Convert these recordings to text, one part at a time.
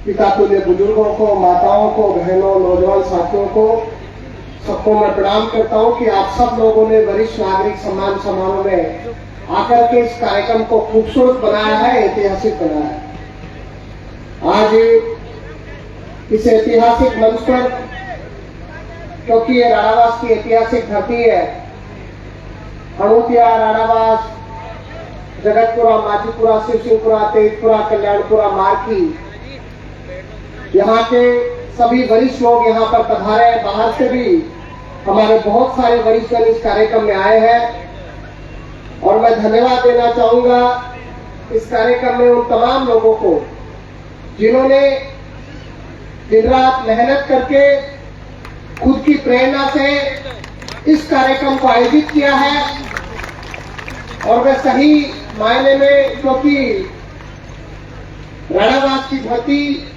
पिता तुल्य बुजुर्गों को, माताओं को, बहनों, नौजवान साथियों को, सबको मैं प्रणाम करता हूं कि आप सब लोगों ने वरिष्ठ नागरिक सम्मान समारोह में आकर के इस कार्यक्रम को खूबसूरत बनाया है, ऐतिहासिक बनाया है। आज इस ऐतिहासिक मंच पर, क्योंकि ये राणावास की ऐतिहासिक धरती है, अणुतिया, राणावास, जगतपुरा, माजीपुरा, शिवसिंहपुरा, तेजपुरा, कल्याणपुरा, मार्की, यहाँ के सभी वरिष्ठ लोग यहाँ पर पधारे हैं। बाहर से भी हमारे बहुत सारे वरिष्ठ इस कार्यक्रम में आए हैं और मैं धन्यवाद देना चाहूंगा इस कार्यक्रम में उन तमाम लोगों को जिन्होंने दिन रात मेहनत करके खुद की प्रेरणा से इस कार्यक्रम को आयोजित किया है। और वे सही मायने में, क्योंकि राणावास की धरती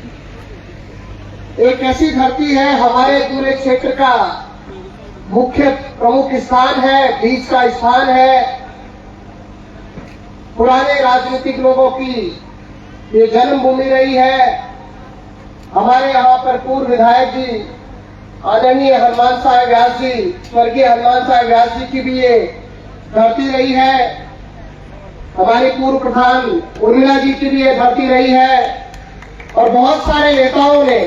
एक ऐसी धरती है, हमारे पूरे क्षेत्र का मुख्य प्रमुख स्थान है, बीच का स्थान है। पुराने राजनीतिक लोगों की ये जन्मभूमि रही है। हमारे यहाँ पर पूर्व विधायक जी आदरणीय हनुमान साहब व्यास जी, स्वर्गीय हनुमान साहब व्यास जी की भी ये धरती रही है। हमारी पूर्व प्रधान उर्मिला जी की भी ये धरती रही है और बहुत सारे नेताओं ने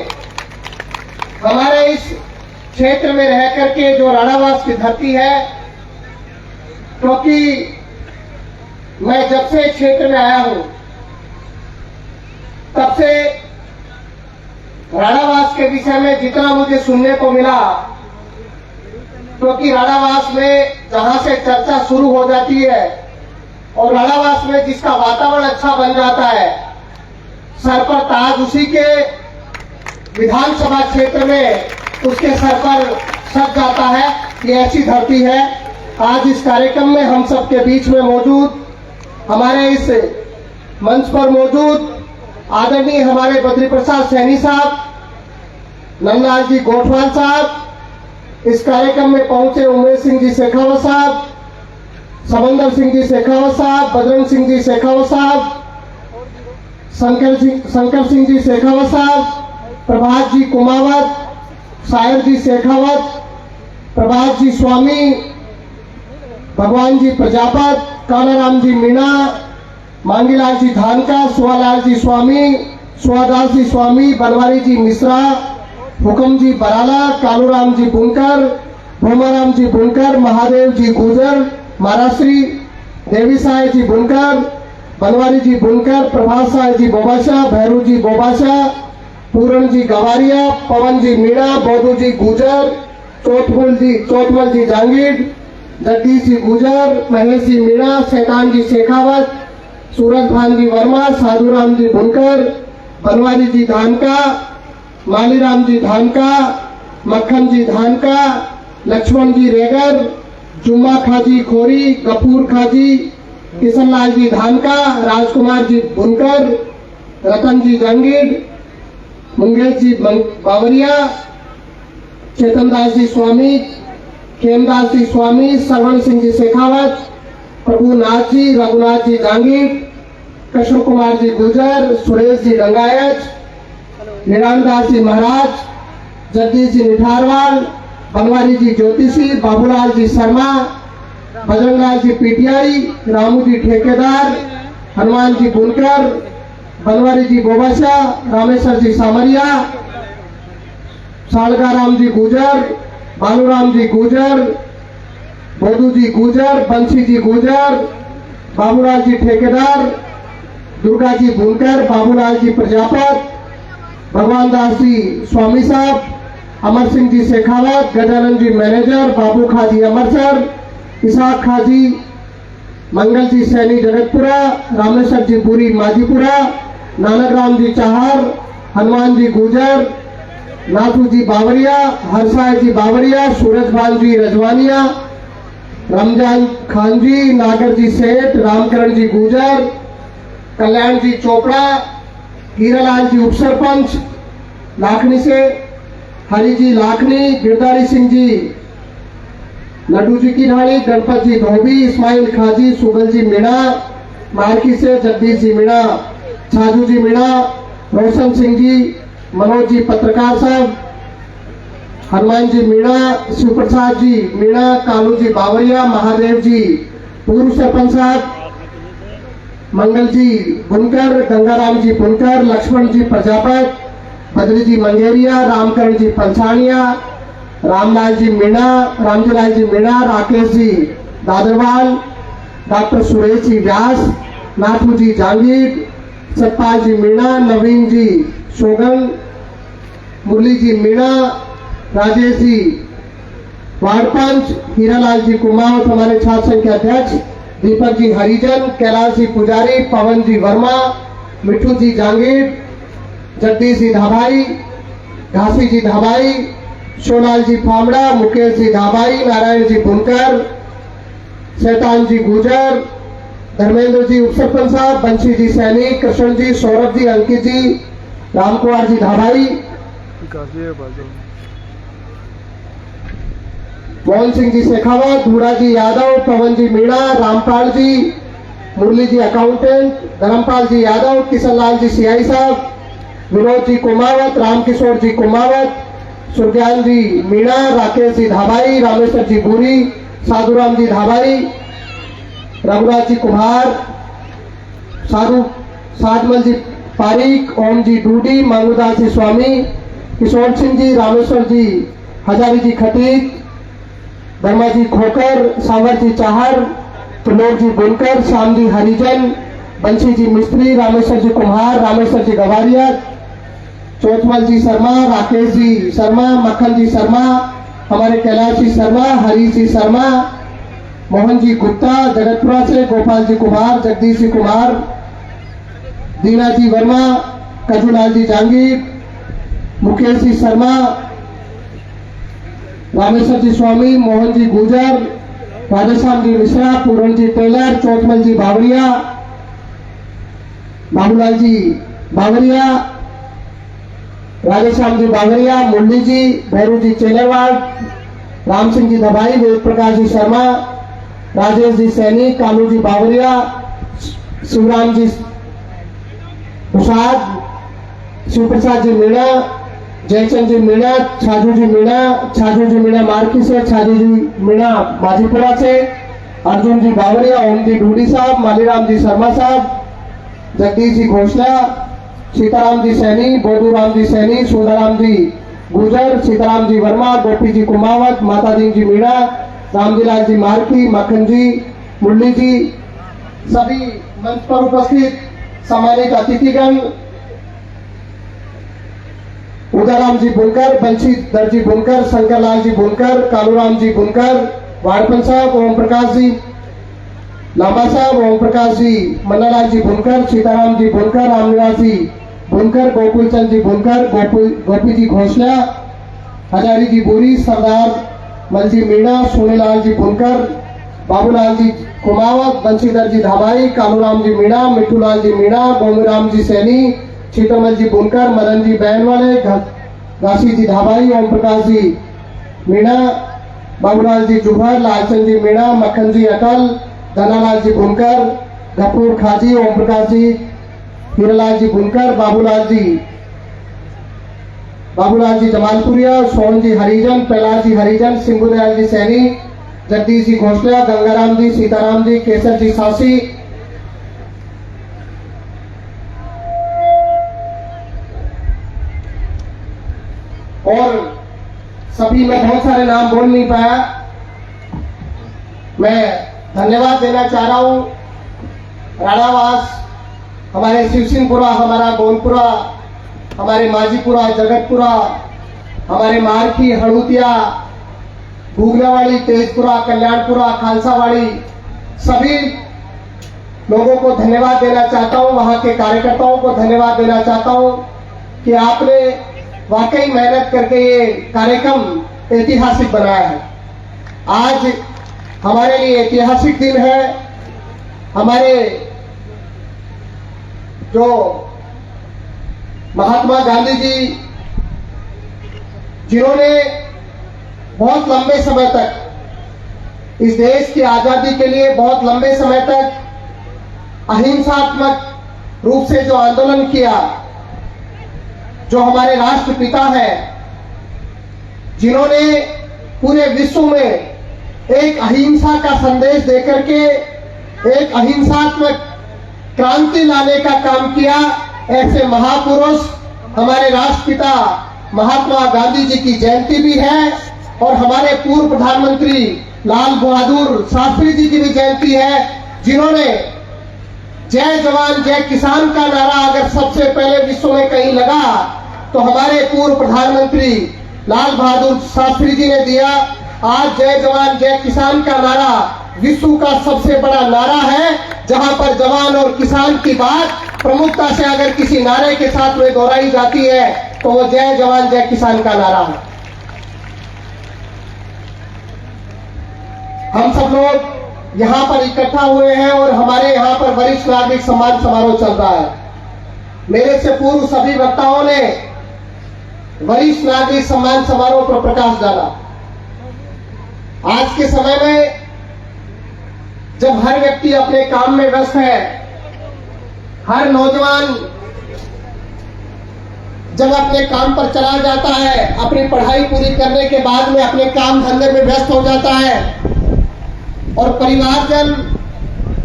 हमारे इस क्षेत्र में रह करके जो राणावास की धरती है, क्योंकि मैं जब से क्षेत्र में आया हूं तब से राणावास के विषय में जितना मुझे सुनने को मिला, क्योंकि राणावास में जहां से चर्चा शुरू हो जाती है और राणावास में जिसका वातावरण अच्छा बन जाता है, सर पर ताज उसी के विधानसभा क्षेत्र में उसके सर पर सज जाता है। ये ऐसी धरती है। आज इस कार्यक्रम में हम सबके बीच में मौजूद, हमारे इस मंच पर मौजूद आदरणीय हमारे बद्री प्रसाद सैनी साहब, नंदलाल जी गोठवाल साहब, इस कार्यक्रम में पहुंचे उमेश सिंह जी शेखावत साहब, समंदर सिंह जी शेखावत साहब, बजरंग सिंह जी शेखावत साहब, शंकर सिंह जी शेखावत साहब, प्रभात जी कुमावत, सायर जी शेखावत, प्रभात जी स्वामी, भगवान जी प्रजापत, कानाराम जी मीणा, मांगीलाल जी धानका, सुहालाल जी स्वामी, सुहादास जी स्वामी, बनवारी जी मिश्रा, हुकम जी बराला, कालूराम जी बुनकर, भोमाराम जी बुनकर, महादेव जी गुजर, महाराश्री, देवी साय जी बुनकर, बनवारी जी बुनकर, प्रभात साय जी बोबाशा, भैरू जी बोबाशा, पूरण जी गवारिया, पवन जी मीणा, बौद्धू जी गुजर, चोटमल जी जांगीर, जगदीश जी गुजर, महेश जी मीणा, शैतान जी शेखावत, सूरज भान जी वर्मा, साधुराम जी बुनकर, बनवारी जी धानका, मालीराम जी धानका, मक्खन जी धानका, लक्ष्मण जी रेगर, जुम्मा खाजी खोरी, गफूर खाजी, किशनलाल जी धानका, राजकुमार जी बुनकर, रतन जी जंगीर, मंगेश जी बावरिया, चेतन दास जी स्वामी, खेमदास जी स्वामी, श्रवण सिंह जी शेखावत, प्रभुनाथ जी, रघुनाथ जी जांगीर, कृष्ण कुमार जी गुजर, सुरेश जी रंगायत, निरानदास जी महाराज, जगदीश जी निठारवाल, बनवारी जी ज्योतिषी, बाबूलाल जी शर्मा, बजरंगलाल जी पीटीआई, रामू जी ठेकेदार, हनुमान जी बुनकर, बनवारी जी बोबाशा, रामेश्वर जी सामरिया, सालगाराम जी गुजर, बालूराम जी गुजर, बोधू जी गुजर, बंसी जी गुजर, बाबूलाल जी ठेकेदार, दुर्गा जी बुनकर, बाबूलाल जी प्रजापत, भगवान दास जी स्वामी साहब, अमर सिंह जी शेखावत, गजानन जी मैनेजर, बाबू खाजी अमरसर, इसाक खाजी, मंगल जी सैनी जगतपुरा, रामेश्वर जी पुरी माजीपुरा, नानक राम जी चाहर, हनुमान जी गुजर, नाथू जी बावरिया, हरसाय जी बावरिया, सूरज भान जी रजवानिया, रमजान खान जी, नागर जी सेठ, रामकरण जी गुजर, कल्याण जी चोपड़ा, हीरालाल जी उप सरपंच लाखनी से, हरि जी लाखनी, गिरधारी सिंह जी लड्डू जी की ढाणी, गणपत जी धोबी, इस्माइल खाजी, सुगल जी मीणा, मार्की से जगदीश जी मीणा, छाजू जी मीणा, रोशन सिंह जी, मनोज जी पत्रकार साहब, हनुमान जी मीणा, शिव प्रसाद जी मीणा, कालू जी बावरिया, महादेव जी पूर्व सरपंच साहब, मंगल जी बुनकर, गंगाराम जी बुनकर, लक्ष्मण जी प्रजापत, बद्री जी मंगेरिया, रामकरण जी पंचानिया, रामलाल जी मीणा, रामजीलाल जी मीणा, राकेश जी दादरवाल, डॉक्टर सुरेश जी व्यास, नाथू जी जांगीर, सतपाल जी मीणा, नवीन जी शोगन, मुरली जी मीणा, राजेश जी वार्ड पंच, हीरालाल जी कुमावत हमारे छात्र संघ के अध्यक्ष, दीपक जी हरिजन, कैलाश जी पुजारी, पवन जी वर्मा, मिठू जी जांगीर, जगदीश जी धाबाई, घासी जी धाबाई, सोनाल जी फामड़ा, मुकेश जी धाबाई, नारायण जी बुनकर, शैतान जी गुजर, धर्मेंद्र जी उपसरपंच साहब, बंशी जी सैनी, कृष्ण जी, सौरभ जी, अंकित जी, रामकुमार जी धाबाई, मोहन सिंह जी शेखावत, धूड़ा जी यादव, पवन जी मीणा, रामपाल जी, मुरली जी अकाउंटेंट, धर्मपाल जी यादव, किशनलाल जी सीआई साहब, विनोद जी कुमावत, रामकिशोर जी कुमावत, सुरज्ञान जी मीणा, राकेश जी धाबाई, रामेश्वर जी बुरी, साधुराम जी धाबाई, रघुराज जी कुमार, साजमल जी पारिक, ओम जी डूडी, मांगूदास जी स्वामी, किशोर सिंह जी, रामेश्वर जी हजारी जी खटीक, वर्मा जी खोकर, सावर जी चाहर, त्रिलोक जी बुनकर, श्याम जी हरिजन, बंशी जी मिस्त्री, रामेश्वर जी कुम्हार, रामेश्वर जी गवारिया, चौथमल जी शर्मा, राकेश जी शर्मा, मक्खन जी शर्मा, हमारे कैलाश जी शर्मा, हरीश जी शर्मा, मोहन जी गुप्ता, जगतपुरा से गोपाल जी कुमार, जगदीश जी कुमार, दीना जी वर्मा, कजूलाल जी जांगीर, मुकेश जी शर्मा, रामेश्वर जी स्वामी, मोहन जी गुजर, राधेश्याम जी मिश्रा, पूरन जी टेलर, चौथमल जी बावरिया, बाबूलाल जी बावरिया, राधेश्याम जी बावरिया, मुरली जी, भैरू जी चेलेवाल, राम सिंह जी दबाई, वेद प्रकाश जी शर्मा, राजेश जी सैनी, कालू जी बावरिया, शिवराम जी प्रसाद, शिव प्रसाद जी मीणा, जयचंद जी मीणा, छाजू जी मीणा मार्की से, छाजू जी मीणा माजीपुरा से, अर्जुन जी बावरिया, ओम जी डूडी साहब, मालीराम जी शर्मा साहब, जगदीश जी घोषणा, सीताराम जी सैनी, बोधूराम जी सैनी, सुंदराम जी गुजर, सीताराम जी वर्मा, गोपी जी कुमावत, माता जी मीणा, रामजीलाल जी मार्की, मक्खन जी, मुरली जी, सभी मंच पर उपस्थित सम्मानित अतिथिगण, उदयराम जी बुनकर, बंशीधर जी बुनकर, शंकरलाल जी बुनकर, कालूराम जी बुनकर, वाड़पन साहब, ओम प्रकाश जी लांबा साहब, ओम प्रकाश जी, मन्नालाल जी बुनकर, सीताराम जी बुनकर, रामनिवास जी बुनकर, गोकुल चंद जी बुनकर, गोपी जी घोषणा, हजारी जी बुरी, सरदार मल जी मीणा, सोनीलाल जी बुनकर, बाबूलाल जी कुमावत, बंशीधर जी धाबाई, कालूराम जी मीणा, मिठूलाल जी मीणा, गोमीराम जी सैनी, सीतामल जी बुनकर, मदन जी बैन वाले, घासी जी धाबाई, ओम प्रकाश जी मीणा, बाबूलाल जी जुभर, लालचंद जी मीणा, मक्खन जी अटल, धनालाल जी बुनकर, गफूर खाजी, ओम प्रकाश जी, हीरालाल जी बुनकर, बाबूलाल जी जमालपुरिया, सोहन जी हरिजन, कैलाश जी हरिजन, सिंगुदयाल जी सैनी, जगदीश जी घोषणा, गंगाराम जी, सीताराम जी, केसर जी सासी, और सभी, मैं बहुत सारे नाम बोल नहीं पाया। मैं धन्यवाद देना चाह रहा हूं राणावास, हमारे शिवसिंहपुरा, हमारा गोनपुरा, हमारे माजीपुरा, जगतपुरा, हमारे मारखी, हड़ूतिया, भूगलावाड़ी, तेजपुरा, कल्याणपुरा, खालसावाड़ी, सभी लोगों को धन्यवाद देना चाहता हूं। वहां के कार्यकर्ताओं को धन्यवाद देना चाहता हूं कि आपने वाकई मेहनत करके ये कार्यक्रम ऐतिहासिक बनाया है। आज हमारे लिए ऐतिहासिक दिन है। हमारे जो महात्मा गांधी जी, जिन्होंने बहुत लंबे समय तक इस देश की आजादी के लिए, बहुत लंबे समय तक अहिंसात्मक रूप से जो आंदोलन किया, जो हमारे राष्ट्रपिता हैं, जिन्होंने पूरे विश्व में एक अहिंसा का संदेश देकर के एक अहिंसात्मक क्रांति लाने का काम किया, ऐसे महापुरुष हमारे राष्ट्रपिता महात्मा गांधी जी की जयंती भी है और हमारे पूर्व प्रधानमंत्री लाल बहादुर शास्त्री जी की भी जयंती है, जिन्होंने जय जवान जय किसान का नारा अगर सबसे पहले विश्व में कहीं लगा तो हमारे पूर्व प्रधानमंत्री लाल बहादुर शास्त्री जी ने दिया। आज जय जवान जय किसान का नारा विश्व का सबसे बड़ा नारा है, जहां पर जवान और किसान की बात प्रमुखता से अगर किसी नारे के साथ में दोहराई जाती है तो वो जय जवान जय किसान का नारा है। हम सब लोग यहाँ पर इकट्ठा हुए हैं और हमारे यहाँ पर वरिष्ठ नागरिक सम्मान समारोह चल रहा है। मेरे से पूर्व सभी वक्ताओं ने वरिष्ठ नागरिक सम्मान समारोह पर प्रकाश डाला। आज के समय में जब हर व्यक्ति अपने काम में व्यस्त है, हर नौजवान जब अपने काम पर चला जाता है, अपनी पढ़ाई पूरी करने के बाद में अपने काम धंधे में व्यस्त हो जाता है और परिवारजन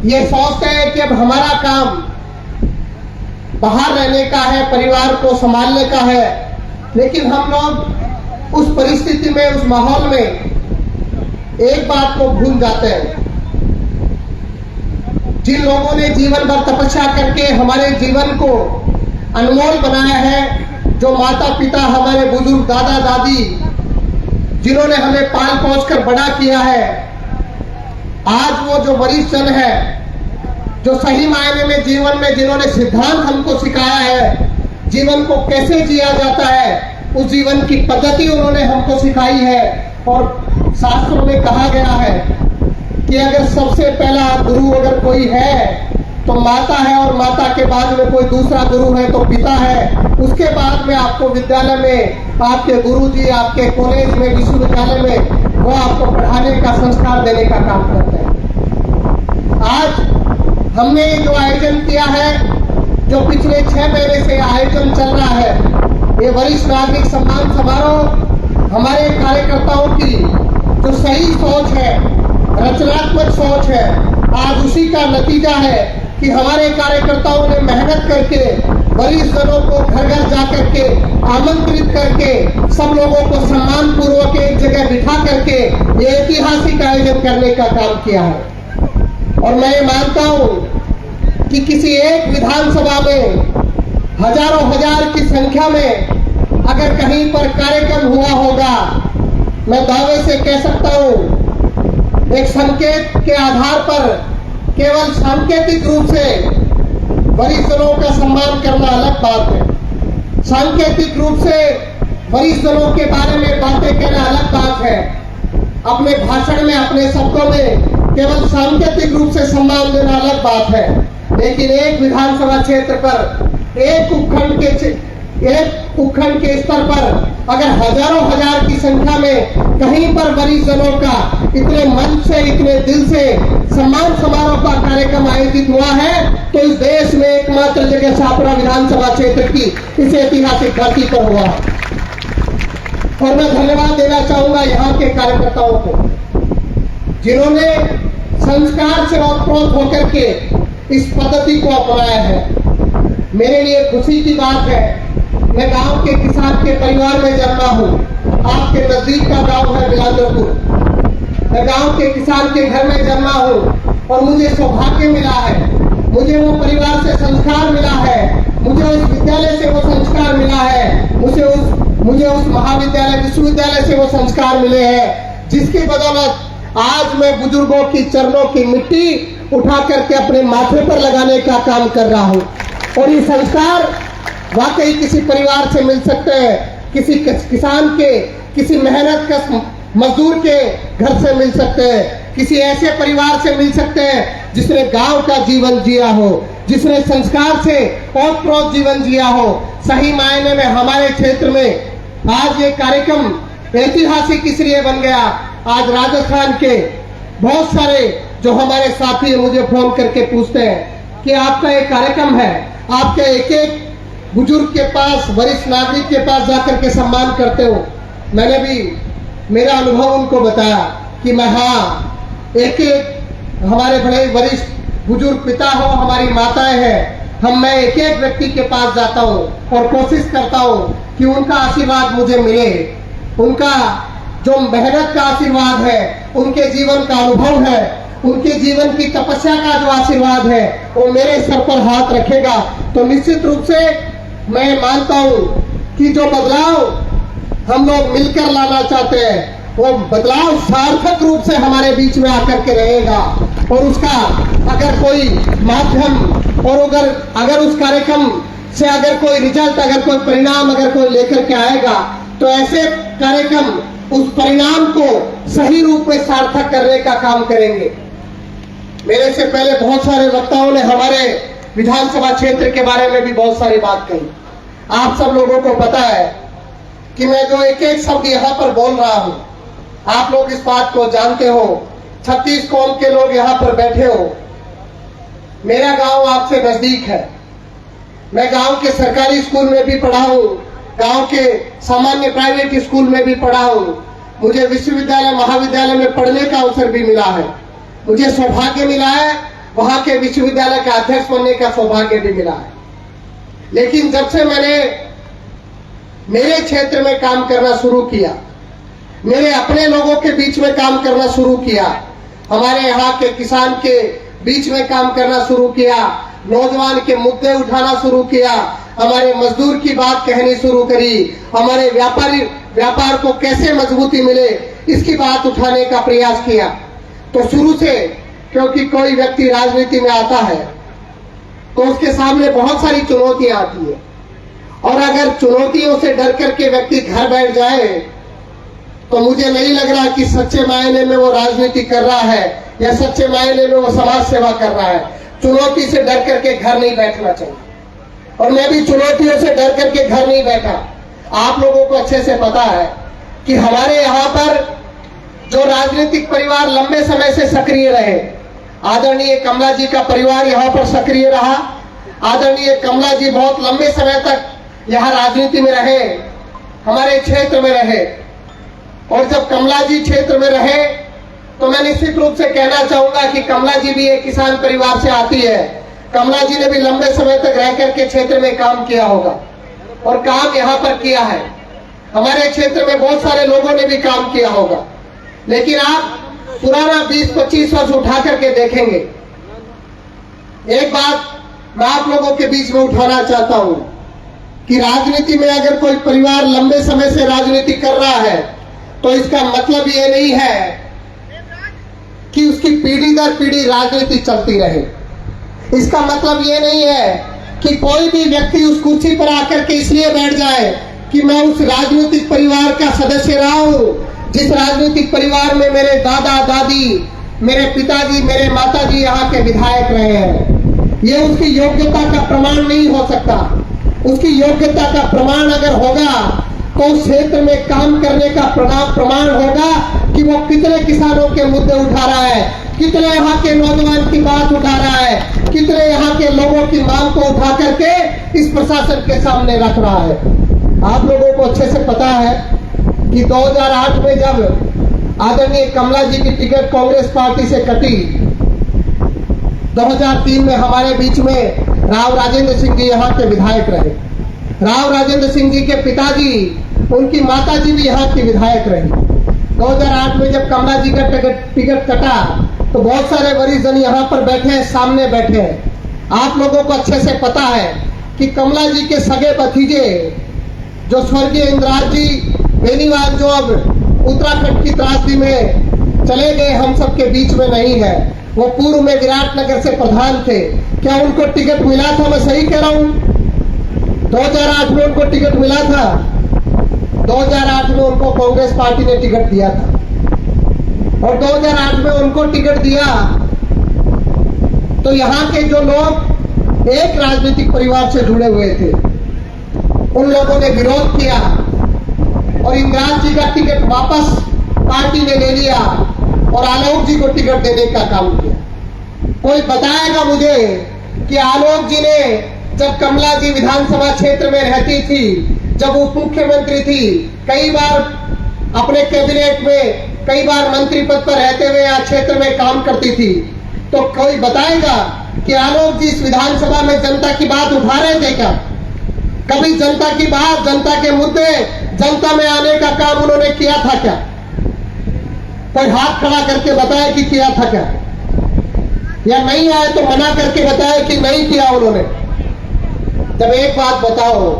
ये सोचते हैं कि अब हमारा काम बाहर रहने का है, परिवार को संभालने का है, लेकिन हम लोग उस परिस्थिति में, उस माहौल में एक बात को भूल जाते हैं। जिन लोगों ने जीवन भर तपस्या करके हमारे जीवन को अनमोल बनाया है, जो माता पिता, हमारे बुजुर्ग दादा दादी, जिन्होंने हमें पाल पोस कर बड़ा किया है, आज वो जो वरिष्ठ जन है, जो सही मायने में जीवन में जिन्होंने सिद्धांत हमको सिखाया है, जीवन को कैसे जिया जाता है, उस जीवन की पद्धति उन्होंने हमको सिखाई है। और शास्त्रों में कहा गया है कि अगर सबसे पहला गुरु अगर कोई है तो माता है, और माता के बाद में कोई दूसरा गुरु है तो पिता है। उसके बाद में आपको विद्यालय में आपके गुरुजी, आपके कॉलेज में, विश्वविद्यालय में वो आपको पढ़ाने का, संस्कार देने का काम करते हैं। आज हमने जो आयोजन किया है, जो पिछले 6 महीने से आयोजन चल रहा है, ये वरिष्ठ नागरिक सम्मान समारोह हमारे कार्यकर्ताओं की जो सही सोच है, रचनात्मक सोच है, आज उसी का नतीजा है कि हमारे कार्यकर्ताओं ने मेहनत करके वरिष्ठ जनों को घर घर जाकर के आमंत्रित करके सब लोगों को सम्मान पूर्वक एक जगह बिठा करके ये ऐतिहासिक आयोजन करने का काम किया है। और मैं मानता हूं कि किसी एक विधानसभा में हजारों हजार की संख्या में अगर कहीं पर कार्यक्रम हुआ होगा, मैं दावे से कह सकता हूं, एक संकेत के आधार पर, केवल सांकेतिक रूप से वरिष्ठ जनों का सम्मान करना अलग बात है। सांकेतिक रूप से वरिष्ठ जनों के बारे में बातें कहना अलग बात है। अपने भाषण में, अपने शब्दों में केवल सांकेतिक रूप से सम्मान देना अलग बात है, लेकिन एक विधानसभा क्षेत्र पर, एक उपखंड के स्तर पर अगर हजारों हजार की संख्या में कहीं पर वरिष्ठ जनों का इतने मन से, इतने दिल से सम्मान समारोह का कार्यक्रम आयोजित हुआ है, तो इस देश में एकमात्र जगह छापरा विधानसभा क्षेत्र की इस ऐतिहासिक धरती पर हुआ। और मैं धन्यवाद देना चाहूंगा यहाँ के कार्यकर्ताओं को, जिन्होंने संस्कार से ओतप्रोत होकर के इस पद्धति को अपनाया है। मेरे लिए खुशी की बात है, मैं गांव के किसान के परिवार में जन्मा हूँ। आपके नजदीक का गांव है बिलासपुर। मैं गांव के किसान के घर में जन्मा हूँ और मुझे सौभाग्य मिला है, मुझे वो परिवार से संस्कार मिला है, मुझे उस विद्यालय से वो संस्कार मिला है, मुझे उस महाविद्यालय, विश्वविद्यालय से वो संस्कार मिले हैं, जिसकी बदौलत आज मैं बुजुर्गों की चरणों की मिट्टी उठा करके अपने माथे पर लगाने का काम कर रहा हूँ। और ये संस्कार वाकई किसी परिवार से मिल सकते हैं, किसी किसान के, किसी मेहनत कश मजदूर के घर से मिल सकते हैं, किसी ऐसे परिवार से मिल सकते हैं जिसने गांव का जीवन जिया हो, जिसने संस्कार से ओतप्रोत जीवन जिया हो। सही मायने में हमारे क्षेत्र में आज ये कार्यक्रम ऐतिहासिक इसलिए बन गया, आज राजस्थान के बहुत सारे जो हमारे साथी मुझे फोन करके पूछते हैं कि आपका एक कार्यक्रम है, आपके एक एक बुजुर्ग के पास, वरिष्ठ नागरिक के पास जाकर के सम्मान करते हो। मैंने भी मेरा अनुभव उनको बताया कि मैं एक एक हमारे बड़े वरिष्ठ बुजुर्ग पिता हो, हमारी माताएं हैं, मैं एक एक व्यक्ति के पास जाता हूँ और कोशिश करता हूँ कि उनका आशीर्वाद मुझे मिले। उनका जो मेहनत का आशीर्वाद है, उनके जीवन का अनुभव है, उनके जीवन की तपस्या का जो आशीर्वाद है, वो मेरे सर पर हाथ रखेगा तो निश्चित रूप से मैं मानता हूँ कि जो बदलाव हम लोग मिलकर लाना चाहते हैं, वो बदलाव सार्थक रूप से हमारे बीच में आकर के रहेगा। और उसका अगर कोई माध्यम और अगर उस कार्यक्रम से अगर कोई रिजल्ट, अगर कोई परिणाम अगर कोई लेकर के आएगा, तो ऐसे कार्यक्रम उस परिणाम को सही रूप में सार्थक करने का काम करेंगे। मेरे से पहले बहुत सारे वक्ताओं ने हमारे विधानसभा क्षेत्र के बारे में भी बहुत सारी बात कही। आप सब लोगों को पता है कि मैं जो एक एक शब्द यहाँ पर बोल रहा हूँ, आप लोग इस बात को जानते हो। 36 कौम के लोग यहाँ पर बैठे हो। मेरा गांव आपसे नजदीक है। मैं गांव के सरकारी स्कूल में भी पढ़ा हूँ, गांव के सामान्य प्राइवेट स्कूल में भी पढ़ा हूँ। मुझे विश्वविद्यालय महाविद्यालय में पढ़ने का अवसर भी मिला है। मुझे सौभाग्य मिला है वहां के विश्वविद्यालय का अध्यक्ष बनने का सौभाग्य भी मिला है। लेकिन जब से मैंने मेरे क्षेत्र में काम करना शुरू किया, मेरे अपने लोगों के बीच में काम करना शुरू किया, हमारे यहाँ के किसान के बीच में काम करना शुरू किया, नौजवान के मुद्दे उठाना शुरू किया, हमारे मजदूर की बात कहनी शुरू करी, हमारे व्यापार को कैसे मजबूती मिले इसकी बात उठाने का प्रयास किया। तो शुरू से, क्योंकि कोई व्यक्ति राजनीति में आता है तो उसके सामने बहुत सारी चुनौतियां आती है, और अगर चुनौतियों से डर करके व्यक्ति घर बैठ जाए तो मुझे नहीं लग रहा कि सच्चे मायने में वो राजनीति कर रहा है या सच्चे मायने में वो समाज सेवा कर रहा है। चुनौती से डर करके घर नहीं बैठना चाहिए, और मैं भी चुनौतियों से डर करके घर नहीं बैठा। आप लोगों को अच्छे से पता है कि हमारे यहाँ पर जो राजनीतिक परिवार लंबे समय से सक्रिय रहे, आदरणीय कमला जी का परिवार यहाँ पर सक्रिय रहा। आदरणीय कमला जी बहुत लंबे समय तक यहाँ राजनीति में रहे, हमारे क्षेत्र में रहे, और जब कमला जी क्षेत्र में रहे तो मैं निश्चित रूप से कहना चाहूंगा कि कमला जी भी एक किसान परिवार से आती है। कमला जी ने भी लंबे समय तक रह करके क्षेत्र में काम किया होगा, और काम यहाँ पर किया है। हमारे क्षेत्र में बहुत सारे लोगों ने भी काम किया होगा। लेकिन आप पुराना 20-25 वर्ष उठा करके देखेंगे, एक बात मैं आप लोगों के बीच में उठाना चाहता हूं कि राजनीति में अगर कोई परिवार लंबे समय से राजनीति कर रहा है तो इसका मतलब ये नहीं है कि उसकी पीढ़ी दर पीढ़ी राजनीति चलती रहे। इसका मतलब ये नहीं है कि कोई भी व्यक्ति उस कुर्सी पर आकर के इसलिए बैठ जाए कि मैं उस राजनीतिक परिवार का सदस्य रहा हूं जिस राजनीतिक परिवार में मेरे दादा दादी, मेरे पिताजी, मेरे माताजी यहाँ के विधायक रहे हैं। ये उसकी योग्यता का प्रमाण नहीं हो सकता। उसकी योग्यता का प्रमाण अगर होगा तो उस क्षेत्र में काम करने का प्रमाण होगा कि वो कितने किसानों के मुद्दे उठा रहा है, कितने यहाँ के नौजवान की बात उठा रहा है, कितने यहाँ के लोगों की मांग को उठा करके इस प्रशासन के सामने रख रहा है। आप लोगों को अच्छे से पता है कि 2008 में जब आदरणीय कमला जी की टिकट कांग्रेस पार्टी से कटी, 2003 में हमारे बीच में राव राजेंद्र सिंह जी यहाँ के विधायक रहे। राव राजेंद्र सिंह जी के पिताजी, उनकी माताजी भी यहाँ की विधायक रही। 2008 में जब कमला जी का टिकट कटा तो बहुत सारे वरिष्ठ जन यहाँ पर बैठे हैं, सामने बैठे हैं। आप लोगों को अच्छे से पता है कि कमला जी के सगे भतीजे जो स्वर्गीय इंद्राज जी बेनीवाल, जो अब उत्तराखंड की त्रासदी में चले गए, हम सबके बीच में नहीं है। वो पूर्व में विराटनगर से प्रधान थे। क्या उनको टिकट मिला था? मैं सही कह रहा हूँ, 2008 में उनको टिकट मिला था। 2008 में उनको कांग्रेस पार्टी ने टिकट दिया था, और 2008 में उनको टिकट दिया तो यहाँ के जो लोग एक राजनीतिक परिवार से जुड़े हुए थे, उन लोगों ने विरोध किया और इंद्राज जी का टिकट वापस पार्टी ने ले लिया और आलोक जी को टिकट देने का काम किया। कोई बताएगा मुझे कि आलोक जी ने जब कमला जी विधानसभा क्षेत्र में रहती थी, जब उप मुख्यमंत्री थी, कई बार अपने कैबिनेट में कई बार मंत्री पद पर रहते हुए यहाँ क्षेत्र में काम करती थी, तो कोई बताएगा कि आलोक जी इस विधानसभा में जनता की बात उठा रहे थे क्या? कभी जनता की बात, जनता के मुद्दे, जनता में आने का काम उन्होंने किया था क्या? कोई हाथ खड़ा करके बताए कि किया था क्या? या नहीं आए तो मना करके बताए कि नहीं किया उन्होंने। जब एक बात बताओ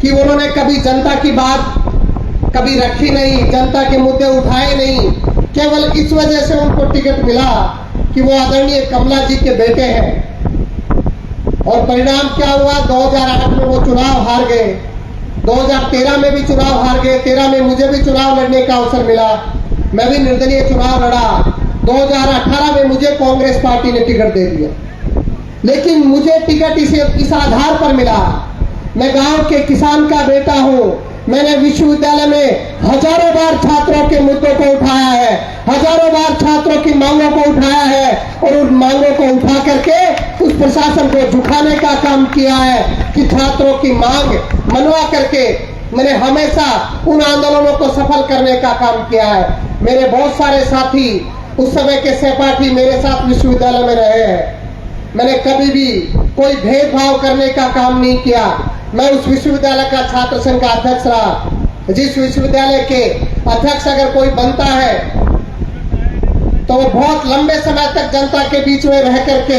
कि उन्होंने कभी जनता की बात कभी रखी नहीं, जनता के मुद्दे उठाए नहीं, केवल इस वजह से उनको टिकट मिला कि वो आदरणीय कमला जी के बेटे हैं। और परिणाम क्या हुआ? 2008 में वो चुनाव हार गए, 2013 में भी चुनाव हार गए, 13 में मुझे भी चुनाव लड़ने का अवसर मिला, मैं भी निर्दलीय चुनाव लड़ा, 2018 में मुझे कांग्रेस पार्टी ने टिकट दे दिया। लेकिन मुझे टिकट इस आधार पर मिला, मैं गांव के किसान का बेटा हूं, मैंने विश्वविद्यालय में हजारों बार छात्रों के मुद्दों को उठाया है, हजारों बार छात्रों की मांगों को उठाया है और उन मांगों को उठा करके उस प्रशासन को झुकाने का काम किया है कि छात्रों की मांग मनवा करके मैंने हमेशा उन आंदोलनों को सफल करने का काम किया है। मेरे बहुत सारे साथी उस समय के सहपाठी मेरे साथ विश्वविद्यालय में रहे हैं। मैंने कभी भी कोई भेदभाव करने का काम नहीं किया। मैं उस विश्वविद्यालय का छात्र संघ का अध्यक्ष रहा। जिस विश्वविद्यालय के अध्यक्ष अगर कोई बनता है तो वो बहुत लंबे समय तक जनता के बीच में रह करके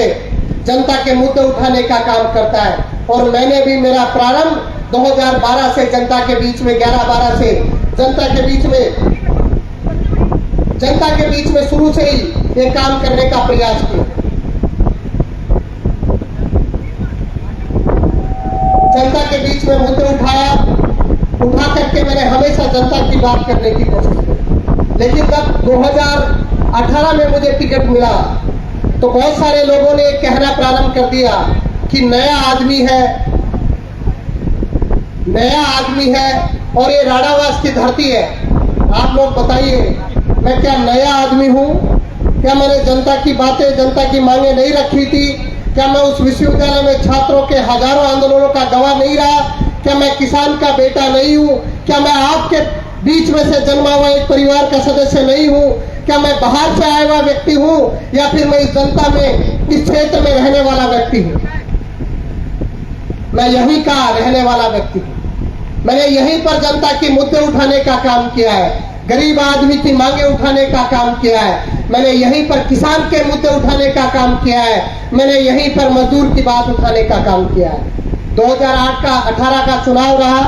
जनता के मुद्दे उठाने का काम करता है। और मैंने भी मेरा प्रारंभ 2012 से जनता के बीच में 11-12 से जनता के बीच में शुरू से ही ये काम करने का प्रयास किया। जनता के बीच में मुद्दे उठा करके मैंने हमेशा जनता की बात करने की कोशिश की। लेकिन जब 2018 में मुझे टिकट मिला तो बहुत सारे लोगों ने कहना प्रारंभ कर दिया कि नया आदमी है और ये राणावास की धरती है। आप लोग बताइए, मैं क्या नया आदमी हूँ? क्या मैंने जनता की बातें, जनता की मांगे नहीं रखी थी? क्या मैं उस विश्वविद्यालय में छात्रों के हजारों आंदोलनों का गवाह नहीं रहा? क्या मैं किसान का बेटा नहीं हूँ? क्या मैं आपके बीच में से जन्मा हुआ एक परिवार का सदस्य नहीं हूँ? क्या मैं बाहर से आया हुआ व्यक्ति हूँ या फिर मैं इस जनता में, इस क्षेत्र में रहने वाला व्यक्ति हूँ? मैं यहीं का रहने वाला व्यक्ति हूँ। मैंने यहीं पर जनता के मुद्दे उठाने का काम किया है, गरीब आदमी की मांगे उठाने का काम किया है। मैंने यहीं पर किसान के मुद्दे उठाने का काम किया है। मैंने यहीं पर मजदूर की बात उठाने का काम किया है। 2018 का चुनाव रहा।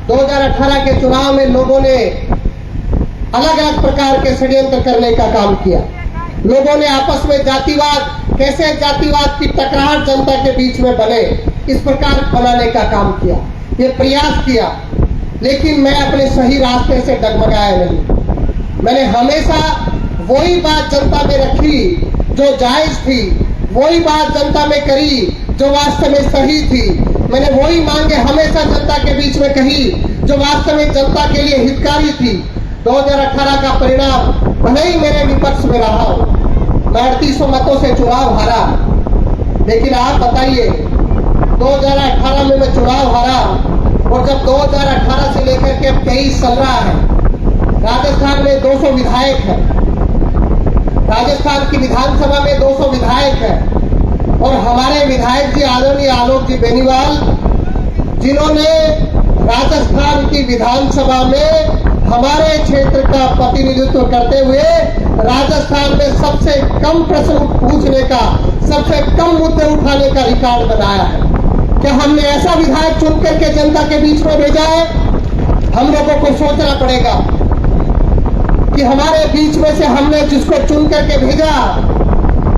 2018 के चुनाव में लोगों ने अलग अलग प्रकार के षड्यंत्र करने का काम किया। लोगों ने आपस में जातिवाद, कैसे जातिवाद की टकरार जनता के बीच में बने, इस प्रकार बनाने का काम किया, ये प्रयास किया। लेकिन मैं अपने सही रास्ते से डगमगाया नहीं। मैंने हमेशा वही बात जनता में रखी जो जायज थी, वही बात जनता में करी जो वास्तव में सही थी। मैंने वही मांगे हमेशा जनता के बीच में कही जो वास्तव में जनता के लिए हितकारी थी। 2018 का परिणाम भले ही मेरे विपक्ष में रहा, मैं 3800 मतों से चुनाव हारा, लेकिन आप बताइए 2018 में मैं चुनाव हारा और जब 2018 से लेकर के अब 23 चल रहा है, राजस्थान में 200 विधायक है, राजस्थान की विधानसभा में 200 विधायक है और हमारे विधायक जी आदरणीय आलोक जी बेनीवाल, जिन्होंने राजस्थान की विधानसभा में हमारे क्षेत्र का प्रतिनिधित्व करते हुए राजस्थान में सबसे कम प्रश्न पूछने का, सबसे कम मुद्दे उठाने का रिकॉर्ड बनाया है। क्या हमने ऐसा विधायक चुन करके जनता के बीच में भेजा है? हम लोगों को सोचना पड़ेगा कि हमारे बीच में से हमने जिसको चुन करके भेजा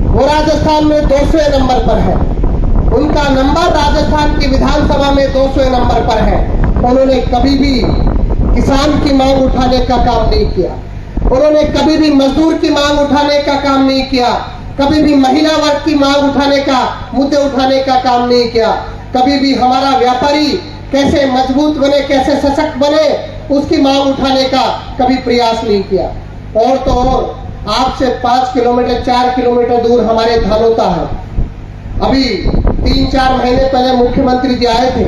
वो राजस्थान में 200 नंबर पर है। उनका नंबर राजस्थान की विधानसभा में 200 नंबर पर है। उन्होंने कभी भी किसान की मांग उठाने का काम नहीं किया, उन्होंने कभी भी मजदूर की मांग उठाने का काम नहीं किया, कभी भी महिला वर्ग की मांग उठाने का, मुद्दे उठाने का काम नहीं किया। कभी भी हमारा व्यापारी कैसे मजबूत बने, कैसे सशक्त बने, उसकी मांग उठाने का कभी प्रयास नहीं किया। और तो और आपसे 5 किलोमीटर 4 किलोमीटर दूर हमारे धानोता है। अभी 3-4 महीने पहले मुख्यमंत्री जी आए थे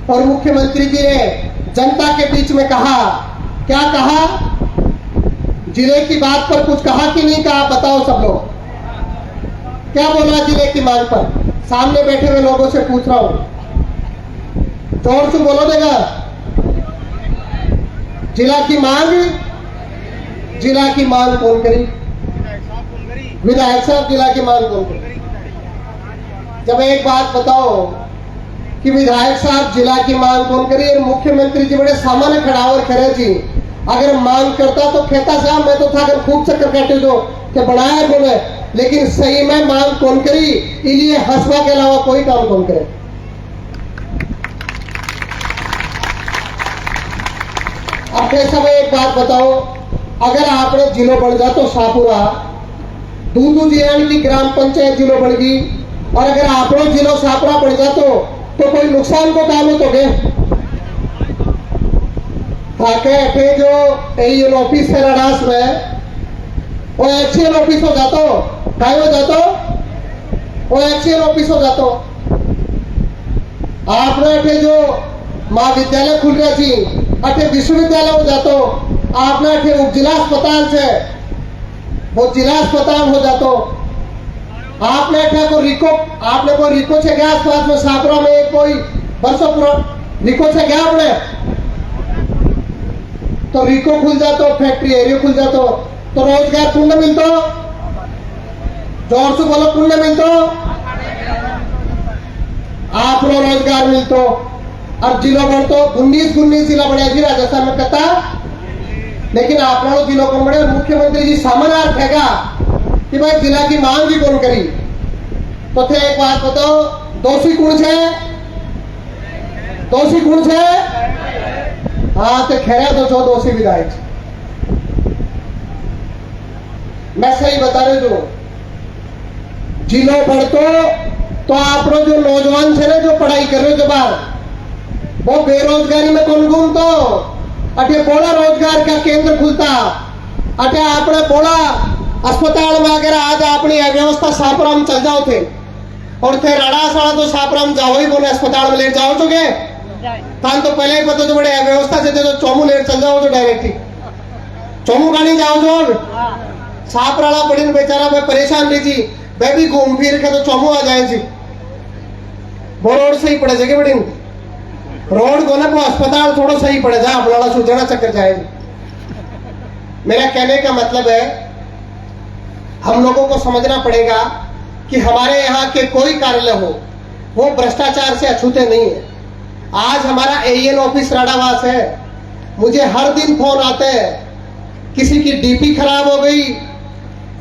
और मुख्यमंत्री जी ने जनता के बीच में कहा, क्या कहा? जिले की बात पर कुछ कहा कि नहीं कहा? बताओ सब लोग, क्या बोला जिले की मांग पर? सामने बैठे हुए लोगों से पूछ रहा हूं, जोर से बोलो देगा। जिला की मांग, जिला की मांग कौन करी? विधायक साहब, जिला की मांग कौन करी? जब एक बात बताओ कि विधायक साहब जिला की मांग कौन करी और मुख्यमंत्री जी बड़े सामान्य खड़ा और खड़े जी, अगर मांग करता तो कहता साहब मैं तो था अगर खूब चक्कर काटे जो कि बनाया बोले, लेकिन सही में मांग कौन करी? इसलिए हंसवा के अलावा कोई काम कौन करे। अपने सब एक बात बताओ, अगर आपने जिलो बढ़ जा तो शाहपुरा दूधू जियान की ग्राम पंचायत जिलो बढ़ गई, और अगर आपनो जिलो शाहपुरा बढ़ जा तो कोई नुकसान को काम हो तो गए ताकि जो एईएन ऑफिस है रडास में वो एक्सीएल ऑफिस हो जातो, काय हो जातो? वो एक्सीएल ऑफिस हो जातो। आपने अठे जो महाविद्यालय खुल रहा थी अठे विश्वविद्यालय हो जातो, आपने अठे उपजिला अस्पताल से वो जिला अस्पताल हो जातो। आपने आपने कोई रिको से गया आसपास में शाहपुरा में कोई वर्षों पुराना रिको से गया आपने तो रिको खुल जातो, फैक्ट्री एरिया खुल जातो तो रोजगार पुण्य मिलतो। जोर से बोलो, पुण्य मिलतो, आप रोजगार मिलतो। और जिलो बढ़तो 19 जिला बढ़िया जी राजस्थान में कहता, लेकिन आप लोग जिलों को बड़े मुख्यमंत्री जी सामने रखेगा कि भाई जिला की मांग भी कौन करी। तो थे एक बात बताओ, दोषी कौन है? दोषी कौन है? हाँ तो खैर तो जो दोषी विधायक, मैं सही बता रही हूं। जिलो बढ़तो तो आप लोग जो नौजवान थे ना जो पढ़ाई कर रहे हो जो बाहर, वो बेरोजगारी में कौन घूमतो? अटे बोला रोजगार का केंद्र खुलता, अटे आपने बोला अस्पताल में अगर आज अपनी अव्यवस्था शाहपुरा में चल जाओ थे और थे रड़ा सड़ा तो शाहपुरा में जाओ ही बोले अस्पताल में लेट जाओ तो के थान तो पहले ही पता जो बड़े अव्यवस्था से तो चौमू लेट चल जाओ तो डायरेक्टली चौमू गाड़ी जाओ जो शाहपुरा बड़ी बेचारा मैं परेशान रही थी, मैं भी घूम फिर के तो चौमू आ जाए जी। वो रोड सही पड़े जगह बड़ी रोड को ना वो अस्पताल थोड़ा सही पड़े जा अपना सूचना चक्कर जाएगी। मेरा कहने का मतलब है हम लोगों को समझना पड़ेगा कि हमारे यहाँ के कोई कार्यालय हो वो भ्रष्टाचार से अछूते नहीं है। आज हमारा एईएन ऑफिस राडावास है, मुझे हर दिन फोन आते हैं, किसी की डीपी खराब हो गई,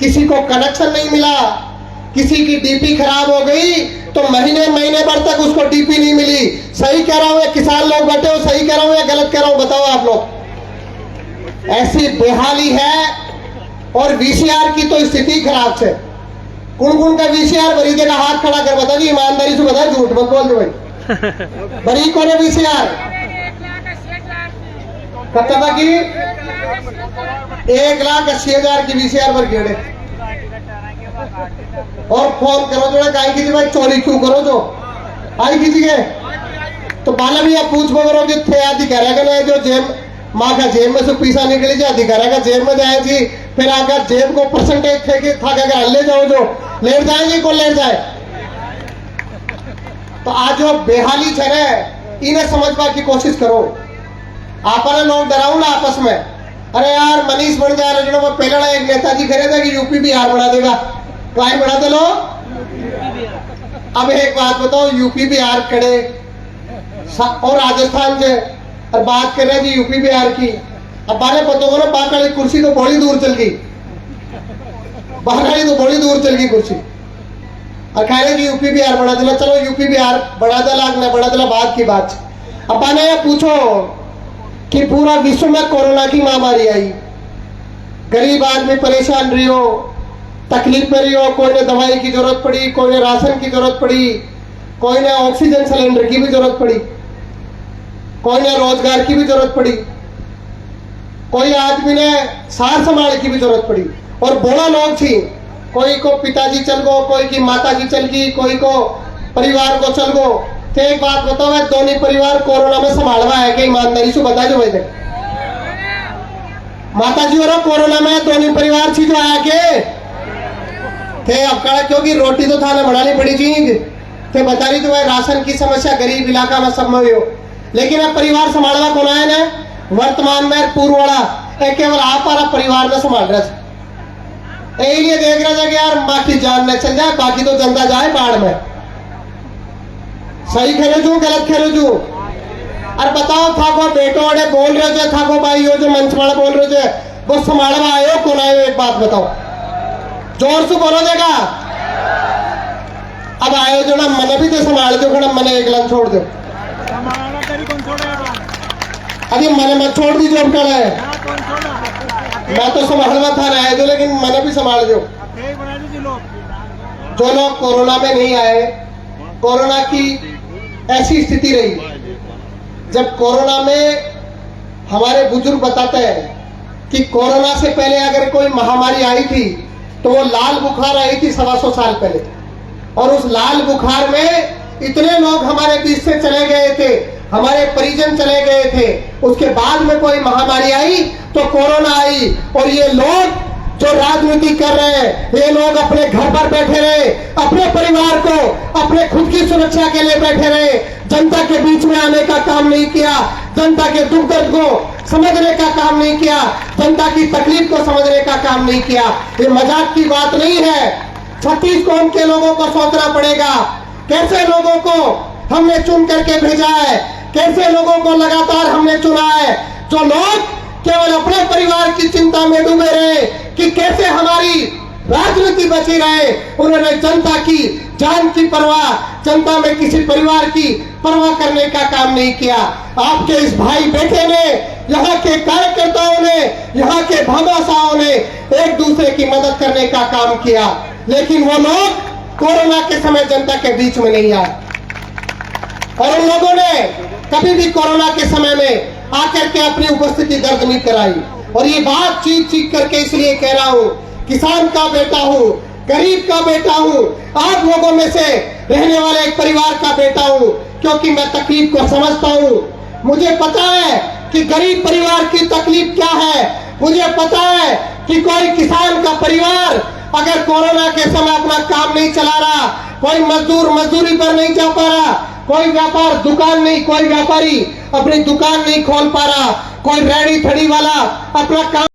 किसी को कनेक्शन नहीं मिला, किसी की डीपी खराब हो गई तो महीने भर तक उसको डीपी नहीं मिली। सही कह रहा हूं या किसान लोग बैठे हो, सही कह रहा हूं या गलत कह रहा हूं? बताओ आप लोग। ऐसी बेहाली है और वीसीआर की तो स्थिति खराब है। कौन का वीसीआर भरी जगह हाथ खड़ा कर बता दी, ईमानदारी से बता, झूठ मत बोल दो भाई। भरी कौन है वीसीआर? कब की 1,80,000 की वीसीआर पर गेड़े और फोन करो जो आई कीजिए भाई, चोरी क्यों करो जो आई कीजिए तो बाला भी आप पूछ करो जो थे अधिकारी जो जेब माँ का जेब में से पैसा निकले जो अधिकारी का जेब में जाए जी, फिर अगर जेब को परसेंटेज थे कि था अगर ले जाओ जो लेट जाएंगे कौन लेट जाए। तो आज जो बेहाली है ना इन्हें समझवा की कोशिश करो। आपने लोग डराओ ना आपस में, अरे यार मनीष बन जाए जो पहले एक नेताजी खरीदा कि यूपी बिहार बना देगा, क्लाइम बढ़ा दे लो। अब एक बात बताओ, यूपी बिहार खड़े और राजस्थान से और बात कर रहे जी यूपी बिहार की। अब बारे पता करो बात वाली कुर्सी तो बड़ी दूर चल गई, बाहर तो बड़ी दूर चल गई कुर्सी और कह रहे जी यूपी बिहार बढ़ा दिला। चलो यूपी बिहार बढ़ा दिला न बढ़ा दिला बात की बात। अब मैंने ये पूछो कि पूरा विश्व में कोरोना की महामारी आई, गरीब आदमी परेशान रही हो, तकलीफ में रही हो, कोई ने दवाई की जरूरत पड़ी, कोई ने राशन की जरूरत पड़ी, कोई ने ऑक्सीजन सिलेंडर की भी जरूरत पड़ी, कोई ने रोजगार की भी जरूरत पड़ी, कोई आदमी ने सार संभाल की भी जरूरत पड़ी और बोला लोग थी कोई को पिताजी चल गो, कोई की माताजी चल गई, कोई को परिवार को चल गो। तो एक बात बताओ, मैं दोनों परिवार कोरोना में संभालवा है कि ईमानदारी से बता जो भाई माताजी और कोरोना में दोनों परिवार छी जो आया के थे अब कड़ा, क्योंकि रोटी तो थाने बनानी पड़ी चीज थे बता रही तो भाई राशन की समस्या गरीब इलाका में सब में हो, लेकिन अब परिवार संभालवा कौन आया ना वर्तमान में पूर्व वाला केवल आप वाला परिवार में संभाल रहा था। यही लिए देख रहा था कि यार बाकी जान न चल जाए, बाकी तो जनता जाए बाढ़ में। सही खेलो जू गलत खेलो जू। अरे बताओ थाको बेटो अड़े बोल रहे थे, थाको भाई यो जो मंच वाला बोल रहे थे वो संभालवा आयो कौन आयो, एक बात बताओ जोर से बोलो देगा। अब आयो जो ना मने भी तो संभाल दो, खड़ा मने एक लन छोड़ दो, अभी मने मत छोड़ दीजिए। अब कल है मैं तो संभालवा था रहा है जो, लेकिन मने भी संभाल दो। जो लोग कोरोना में नहीं आए, कोरोना की ऐसी स्थिति रही जब कोरोना में हमारे बुजुर्ग बताते हैं कि कोरोना से पहले अगर कोई महामारी आई थी तो वो लाल बुखार आई थी 125 साल पहले, और उस लाल बुखार में इतने लोग हमारे बीच से चले गए थे, हमारे परिजन चले गए थे। उसके बाद में कोई महामारी आई तो कोरोना आई, और ये लोग जो राजनीति कर रहे हैं, ये लोग अपने घर पर बैठे रहे, अपने परिवार को, अपने खुद की सुरक्षा के लिए बैठे रहे, जनता के बीच में आने का काम नहीं किया, जनता के दुख दर्द को समझने का काम नहीं किया, जनता की तकलीफ को समझने का काम नहीं किया। ये मजाक की बात नहीं है। 36 कौम के लोगों को सोचना पड़ेगा, कैसे लोगों को हमने चुन करके भेजा है, कैसे लोगों को लगातार हमने चुना है, जो लोग केवल अपने परिवार की चिंता में डूबे रहे कि कैसे हमारी राजनीति बची रहे। उन्होंने जनता की जान की परवाह, जनता में किसी परिवार की परवाह करने का काम नहीं किया। आपके इस भाई बेटे ने, यहाँ के कार्यकर्ताओं ने, यहाँ के भामाशाहों ने एक दूसरे की मदद करने का काम किया, लेकिन वो लोग कोरोना के समय जनता के बीच में नहीं आए। और उन लोगों ने कभी भी कोरोना के समय में आकर के अपनी उपस्थिति दर्ज नहीं कराई। और ये बात चीख चीख करके इसलिए कह रहा हूँ, किसान का बेटा हूँ, गरीब का बेटा हूँ, आप लोगों में से रहने वाले एक परिवार का बेटा हूँ, क्योंकि मैं तकलीफ को समझता हूँ। मुझे पता है कि गरीब परिवार की तकलीफ क्या है, मुझे पता है कि कोई किसान का परिवार अगर कोरोना के समय अपना काम नहीं चला रहा, कोई मजदूर मजदूरी पर नहीं जा पा रहा, कोई व्यापार दुकान नहीं, कोई व्यापारी अपनी दुकान नहीं खोल पा रहा, कोई रेहड़ी ठड़ी वाला अपना काम